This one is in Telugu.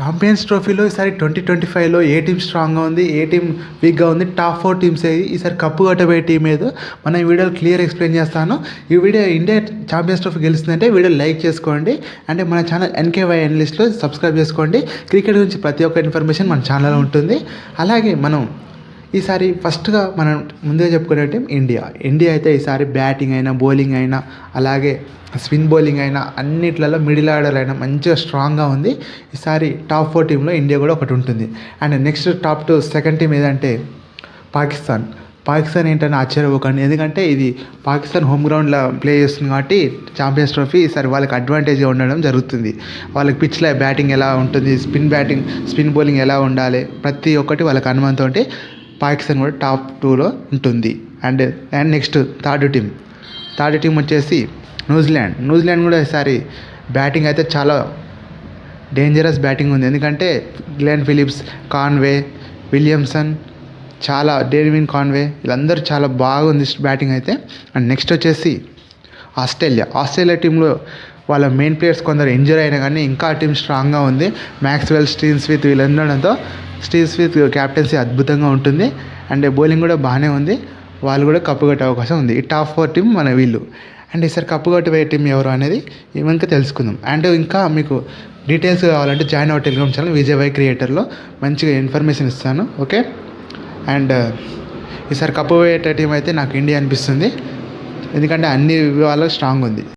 ఛాంపియన్స్ ట్రోఫీలో ఈసారి 2025లో ఏ టీం స్ట్రాంగ్గా ఉంది, ఏ టీం వీక్గా ఉంది, టాప్ 4 టీమ్స్ ఏవి, ఈసారి కప్పు కొట్టబోయే టీం ఏదో మన ఈ వీడియోలో క్లియర్ ఎక్స్ప్లెయిన్ చేస్తాను. ఈ వీడియో ఇండియా ఛాంపియన్స్ ట్రోఫీ గెలుస్తుందంటే వీడియో లైక్ చేసుకోండి. అంటే మన ఛానల్ ఎన్కేవై అనలిస్ట్లో సబ్స్క్రైబ్ చేసుకోండి. క్రికెట్ గురించి ప్రతి ఒక్క ఇన్ఫర్మేషన్ మన ఛానల్లో ఉంటుంది. అలాగే మనం ఈసారి ఫస్ట్గా మనం ముందే చెప్పుకునే టీం ఇండియా అయితే ఈసారి బ్యాటింగ్ అయినా, బౌలింగ్ అయినా, అలాగే స్పిన్ బౌలింగ్ అయినా అన్నిట్లలో మిడిల్ ఆర్డర్ అయినా మంచిగా స్ట్రాంగ్గా ఉంది. ఈసారి టాప్ 4 టీంలో ఇండియా కూడా ఒకటి ఉంటుంది. And next top 2 second team ఏదంటే పాకిస్తాన్ ఏంటని ఆశ్చర్యపోకండి. ఎందుకంటే ఇది పాకిస్తాన్ హోమ్ గ్రౌండ్లో ప్లే చేస్తుంది కాబట్టి ఛాంపియన్స్ ట్రోఫీ ఈసారి వాళ్ళకి అడ్వాంటేజ్గా ఉండడం జరుగుతుంది. వాళ్ళకి పిచ్లో బ్యాటింగ్ ఎలా ఉంటుంది, స్పిన్ బౌలింగ్ ఎలా ఉండాలి, ప్రతి ఒక్కటి వాళ్ళకి అనుమానంతో ఉంటే పాకిస్తాన్ కూడా టాప్ 2లో ఉంటుంది. అండ్ నెక్స్ట్ థర్డ్ టీం వచ్చేసి న్యూజిలాండ్ కూడా ఈసారి బ్యాటింగ్ అయితే చాలా డేంజరస్ బ్యాటింగ్ ఉంది. ఎందుకంటే Glenn Phillips, Conway, Williamson, David Conway వీళ్ళందరూ చాలా బాగుంది బ్యాటింగ్ అయితే. అండ్ నెక్స్ట్ వచ్చేసి ఆస్ట్రేలియా టీంలో వాళ్ళ మెయిన్ ప్లేయర్స్ కొందరు ఇంజర్ అయినా కానీ ఇంకా ఆ టీం స్ట్రాంగ్గా ఉంది. మ్యాక్స్వెల్, స్టీవ్ స్మిత్ వీళ్ళందడంతో స్టీవ్ స్మిత్ క్యాప్టెన్సీ అద్భుతంగా ఉంటుంది. అండ్ బౌలింగ్ కూడా బాగానే ఉంది. వాళ్ళు కూడా కప్పు కొట్టే అవకాశం ఉంది. ఈ టాప్ 4 టీం మన వీళ్ళు. అండ్ ఈసారి కప్పు కొట్టబోయే టీం ఎవరు అనేది ఇంకా తెలుసుకుందాం. అండ్ ఇంకా మీకు డీటెయిల్స్ కావాలంటే జాయిన్ అవ్వ టెలిగ్రామ్ ఛానల్ విజయ్ క్రియేటర్లో మంచిగా ఇన్ఫర్మేషన్ ఇస్తాను. ఓకే. అండ్ ఈసారి కప్పు పోయే టీం అయితే నాకు ఇండియా అనిపిస్తుంది. ఎందుకంటే అన్ని విభాగాల్లో స్ట్రాంగ్ ఉంది.